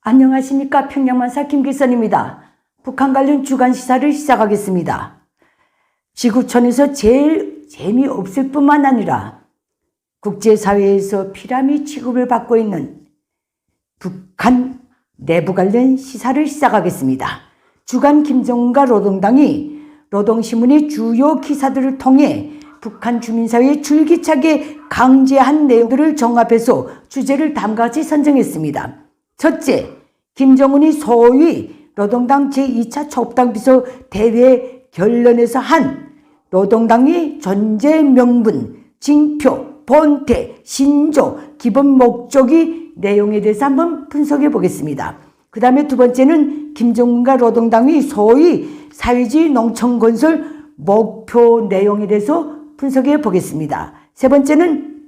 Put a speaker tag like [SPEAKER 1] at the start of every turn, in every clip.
[SPEAKER 1] 안녕하십니까. 평양만사 김기선입니다. 북한 관련 주간 시사를 시작하겠습니다. 지구촌에서 제일 재미없을 뿐만 아니라 국제사회에서 피라미 취급을 받고 있는 북한 내부 관련 시사를 시작하겠습니다. 주간 김정은과 노동당이 노동신문의 주요 기사들을 통해 북한 주민사회에 줄기차게 강제한 내용들을 종합해서 주제를 다음과 같이 선정했습니다. 첫째, 김정은이 소위 노동당 제2차 초업당 비서 대회 결론에서 한 노동당의 존재 명분, 징표, 본태, 신조, 기본 목적이 내용에 대해서 한번 분석해 보겠습니다. 그 다음에 두 번째는 김정은과 노동당의 소위 사회주의 농촌건설 목표 내용에 대해서 분석해 보겠습니다. 세 번째는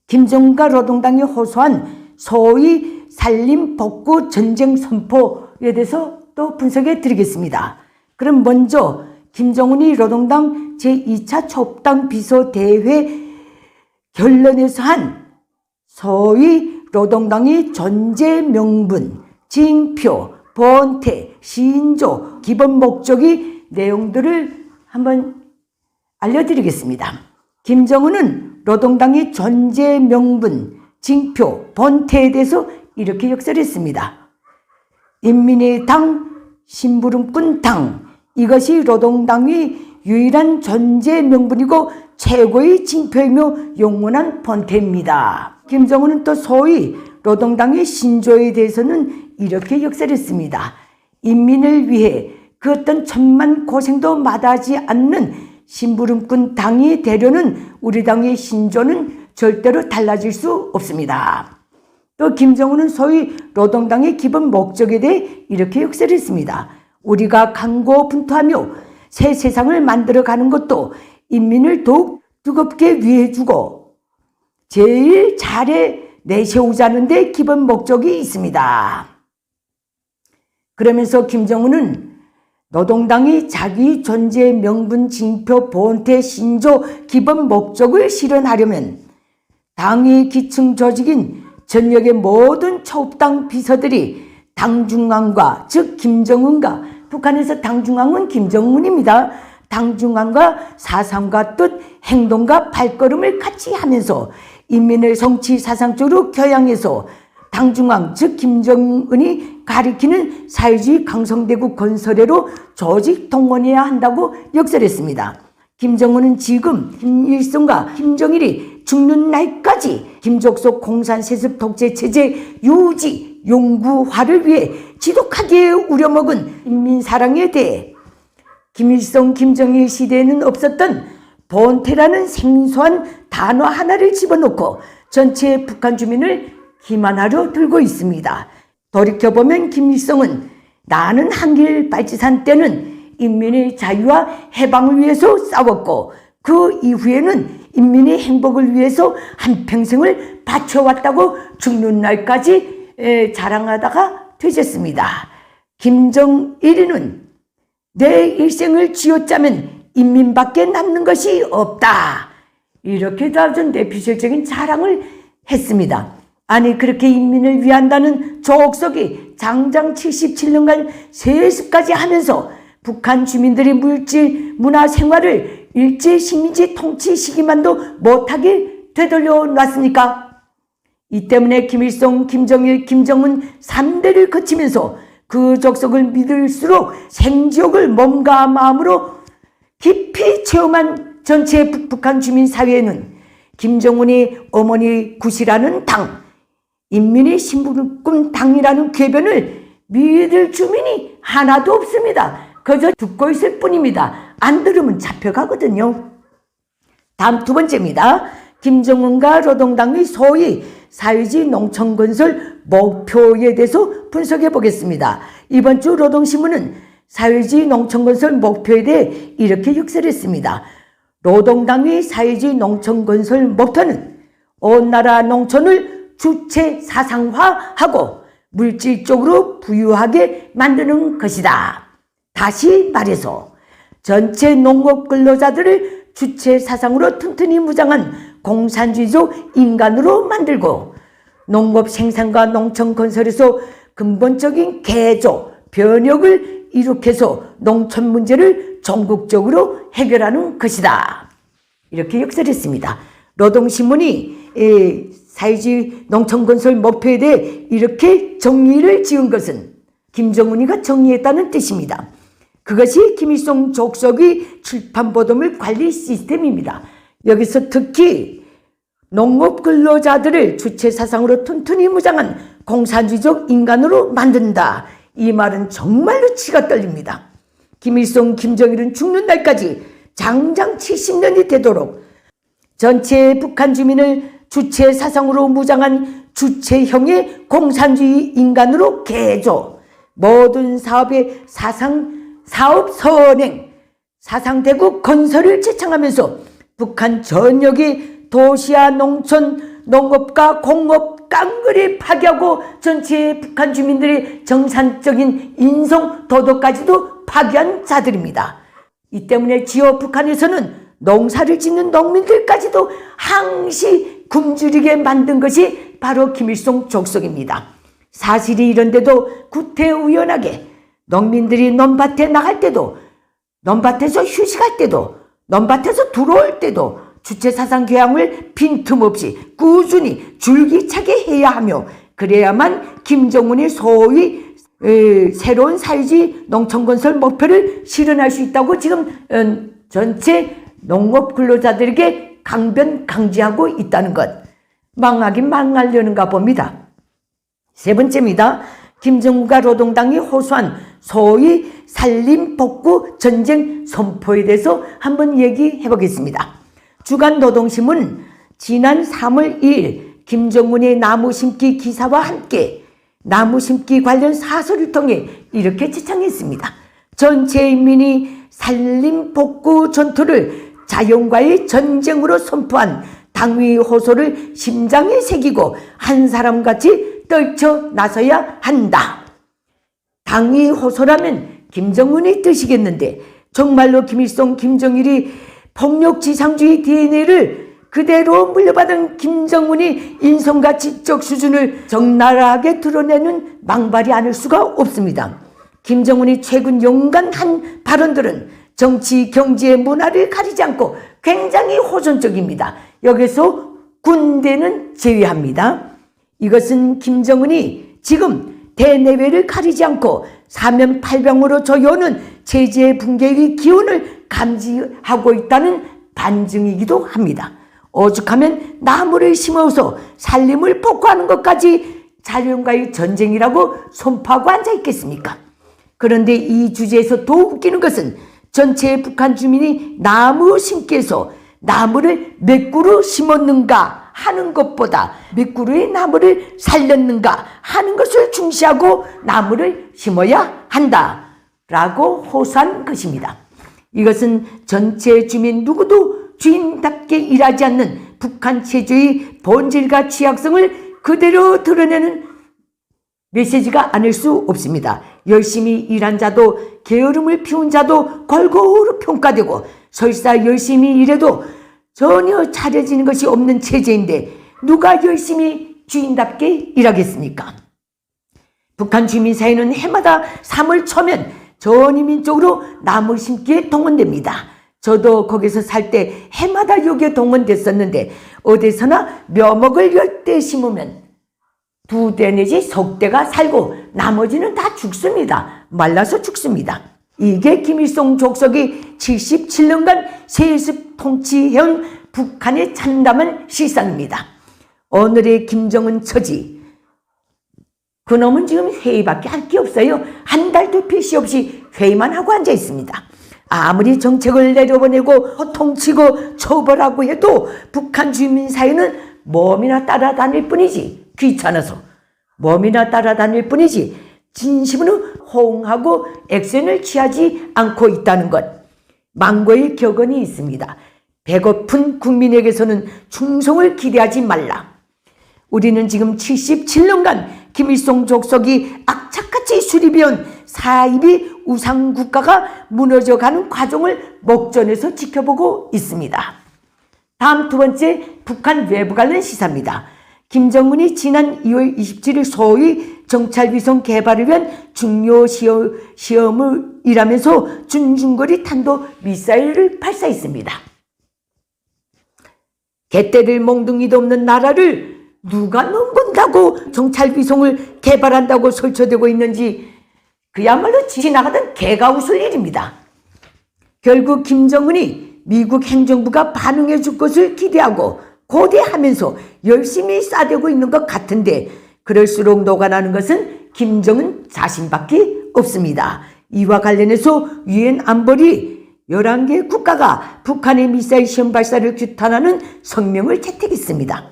[SPEAKER 1] 김정은과 노동당이 호소한 소위 산림 복구 전쟁 선포에 대해서 또 분석해 드리겠습니다. 그럼 먼저 김정은이 노동당 제2차 초업당 비서 대회 결론에서 한 소위 노동당의 존재 명분, 징표, 본태, 신조, 기본 목적의 내용들을 한번 알려드리겠습니다. 김정은은 노동당의 존재 명분, 징표, 본태에 대해서 이렇게 역설했습니다. 인민의 당, 심부름꾼 당, 이것이 노동당의 유일한 존재 명분이고 최고의 징표이며 영원한 본태입니다. 김정은은 또 소위 노동당의 신조에 대해서는 이렇게 역설했습니다. 인민을 위해 그 어떤 천만 고생도 마다하지 않는 심부름꾼 당이 되려는 우리 당의 신조는 절대로 달라질 수 없습니다. 또 김정은은 소위 노동당의 기본 목적에 대해 이렇게 역설했습니다. 우리가 강고분투하며 새 세상을 만들어가는 것도 인민을 더욱 뜨겁게 위해주고 제일 잘해 내세우자는 데 기본 목적이 있습니다. 그러면서 김정은은 노동당이 자기 존재 명분, 징표, 본태, 신조, 기본 목적을 실현하려면 당의 기층 조직인 전역의 모든 초업당 비서들이 당중앙과 즉 김정은과 북한에서 당중앙은 김정은입니다. 당중앙과 사상과 뜻, 행동과 발걸음을 같이 하면서 인민을 정치 사상적으로 교양해서 당중앙 즉 김정은이 가리키는 사회주의 강성대국 건설회로 조직 동원해야 한다고 역설했습니다. 김정은은 지금 김일성과 김정일이 죽는 날까지 김족속 공산세습 독재체제 유지,永구화를 위해 지독하게 우려먹은 인민사랑에 대해 김일성, 김정일 시대에는 없었던 본태라는 생소한 단어 하나를 집어넣고 전체 북한 주민을 기만하려 들고 있습니다. 돌이켜보면 김일성은 나는 한길 발치산 때는 인민의 자유와 해방을 위해서 싸웠고 그 이후에는 인민의 행복을 위해서 한평생을 바쳐왔다고 죽는 날까지 자랑하다가 되셨습니다. 김정일이는 내 일생을 쥐어짜면 인민밖에 남는 것이 없다. 이렇게 아주 대표적인 자랑을 했습니다. 아니 그렇게 인민을 위한다는 족속이 장장 77년간 세습까지 하면서 북한 주민들의 물질, 문화 생활을 일제 식민지 통치 시기만도 못하게 되돌려 놨습니까? 이 때문에 김일성, 김정일, 김정은 3대를 거치면서 그 족속을 믿을수록 생지옥을 몸과 마음으로 깊이 체험한 전체 북한 주민 사회에는 김정은이 어머니 굿이라는 당, 인민의 심부름꾼 당이라는 궤변을 믿을 주민이 하나도 없습니다. 그저 듣고 있을 뿐입니다. 안 들으면 잡혀가거든요. 다음 두 번째입니다. 김정은과 노동당의 소위 사회주의 농촌건설 목표에 대해서 분석해 보겠습니다. 이번 주 노동신문은 사회주의 농촌건설 목표에 대해 이렇게 역설했습니다. 노동당의 사회주의 농촌건설 목표는 온 나라 농촌을 주체 사상화하고 물질적으로 부유하게 만드는 것이다. 다시 말해서 전체 농업 근로자들을 주체 사상으로 튼튼히 무장한 공산주의적 인간으로 만들고 농업 생산과 농촌 건설에서 근본적인 개조, 변혁을 일으켜서 농촌 문제를 전국적으로 해결하는 것이다. 이렇게 역설했습니다. 노동신문이 사회주의 농촌건설 목표에 대해 이렇게 정리를 지은 것은 김정은이가 정리했다는 뜻입니다. 그것이 김일성 족속의 출판보도물 관리 시스템입니다. 여기서 특히 농업 근로자들을 주체사상으로 튼튼히 무장한 공산주의적 인간으로 만든다. 이 말은 정말로 치가 떨립니다. 김일성, 김정일은 죽는 날까지 장장 70년이 되도록 전체 북한 주민을 주체사상으로 무장한 주체형의 공산주의 인간으로 개조, 모든 사업의 사업 선행, 사상대국 건설을 제창하면서 북한 전역의 도시와 농촌, 농업과 공업, 깡그리 파괴하고 전체 북한 주민들의 정상적인 인성, 도덕까지도 파괴한 자들입니다. 이 때문에 지역 북한에서는 농사를 짓는 농민들까지도 항시 굶주리게 만든 것이 바로 김일성 족속입니다. 사실이 이런데도 구태의연하게 농민들이 논밭에 나갈 때도, 논밭에서 휴식할 때도, 논밭에서 들어올 때도 주체사상 교양을 빈틈없이 꾸준히 줄기차게 해야 하며, 그래야만 김정은이 소위 새로운 사회주의 농촌건설 목표를 실현할 수 있다고 지금 전체 농업 근로자들에게 강변강지하고 있다는 것. 망하긴 망하려는가 봅니다. 세 번째입니다. 김정은과 노동당이 호소한 소위 산림복구 전쟁 선포에 대해서 한번 얘기해 보겠습니다. 주간노동신문 지난 3월 2일 김정은의 나무 심기 기사와 함께 나무 심기 관련 사설을 통해 이렇게 지창했습니다. 전체 인민이 산림복구 전투를 자연과의 전쟁으로 선포한 당위 호소를 심장에 새기고 한 사람같이 떨쳐 나서야 한다. 당위 호소라면 김정은의 뜻이겠는데, 정말로 김일성, 김정일이 폭력지상주의 DNA를 그대로 물려받은 김정은이 인성과 지적 수준을 적나라하게 드러내는 망발이 아닐 수가 없습니다. 김정은이 최근 용감한 발언들은 정치, 경제, 문화를 가리지 않고 굉장히 호전적입니다. 여기서 군대는 제외합니다. 이것은 김정은이 지금 대내외를 가리지 않고 사면팔병으로 조여오는 체제 붕괴의 기운을 감지하고 있다는 반증이기도 합니다. 오죽하면 나무를 심어서 산림을 복구하는 것까지 자연과의 전쟁이라고 선포하고 앉아 있겠습니까? 그런데 이 주제에서 더 웃기는 것은 전체 북한 주민이 나무 심기에서 나무를 몇 그루 심었는가 하는 것보다 몇 그루의 나무를 살렸는가 하는 것을 중시하고 나무를 심어야 한다라고 호소한 것입니다. 이것은 전체 주민 누구도 주인답게 일하지 않는 북한 체제의 본질과 취약성을 그대로 드러내는 메시지가 아닐 수 없습니다. 열심히 일한 자도 게으름을 피운 자도 골고루 평가되고 설사 열심히 일해도 전혀 차려지는 것이 없는 체제인데 누가 열심히 주인답게 일하겠습니까? 북한 주민사회는 해마다 3월 초면 전이민적으로 나무 심기에 동원됩니다. 저도 거기서 살 때 해마다 여기에 동원됐었는데 어디서나 묘목을 10대 심으면 2대 내지 석대가 살고 나머지는 다 죽습니다. 말라서 죽습니다. 이게 김일성 족속이 77년간 세습 통치해온 북한의 참담한 실상입니다. 오늘의 김정은 처지, 그놈은 지금 회의밖에 할 게 없어요. 한 달도 필시 없이 회의만 하고 앉아 있습니다. 아무리 정책을 내려보내고 호통치고 처벌하고 해도 북한 주민 사회는 몸이나 따라다닐 뿐이지, 귀찮아서 몸이나 따라다닐 뿐이지 진심으로 호응하고 액션을 취하지 않고 있다는 것. 망고의 격언이 있습니다. 배고픈 국민에게서는 충성을 기대하지 말라. 우리는 지금 77년간 김일성 족속이 악착같이 수립해온 사이비 우상국가가 무너져가는 과정을 목전에서 지켜보고 있습니다. 다음 두 번째, 북한 외부 관련 시사입니다. 김정은이 지난 2월 27일 소위 정찰위성 개발을 위한 중요 시험을 일하면서 중중거리 탄도 미사일을 발사했습니다. 개떼를 몽둥이도 없는 나라를 누가 넘본다고 정찰위성을 개발한다고 설쳐대고 있는지 그야말로 지나가던 개가 웃을 일입니다. 결국 김정은이 미국 행정부가 반응해 줄 것을 기대하고 고대하면서 열심히 쏴대고 있는 것 같은데 그럴수록 녹아나는 것은 김정은 자신밖에 없습니다. 이와 관련해서 유엔 안보리 11개 국가가 북한의 미사일 시험 발사를 규탄하는 성명을 채택했습니다.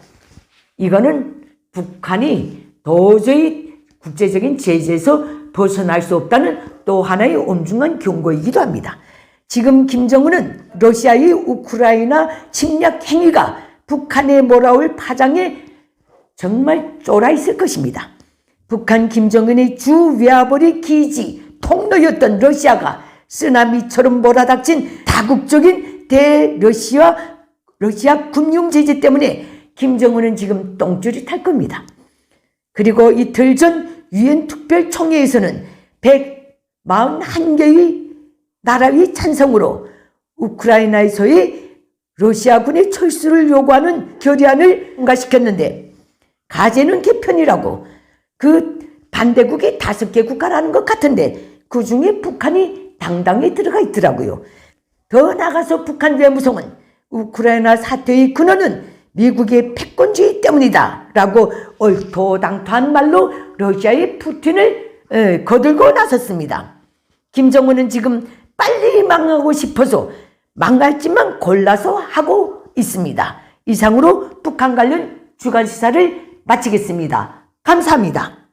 [SPEAKER 1] 이거는 북한이 도저히 국제적인 제재에서 벗어날 수 없다는 또 하나의 엄중한 경고이기도 합니다. 지금 김정은은 러시아의 우크라이나 침략 행위가 북한에 몰아올 파장에 정말 쫄아 있을 것입니다. 북한 김정은의 주 외화벌이 기지 통로였던 러시아가 쓰나미처럼 몰아닥친 다국적인 러시아 금융 제재 때문에 김정은은 지금 똥줄이 탈 겁니다. 그리고 이틀 전 유엔 특별총회에서는 141개의 나라의 찬성으로 우크라이나에서의 러시아군의 철수를 요구하는 결의안을 통과시켰는데 가제는 개편이라고 그 반대국이 5개 국가라는 것 같은데 그 중에 북한이 당당히 들어가 있더라고요. 더 나아가서 북한 외무성은 우크라이나 사태의 근원은 미국의 패권주의 때문이다 라고 얼토당토한 말로 러시아의 푸틴을 거들고 나섰습니다. 김정은은 지금 빨리 망하고 싶어서 망할 짓만 골라서 하고 있습니다. 이상으로 북한 관련 주간 시사를 마치겠습니다. 감사합니다.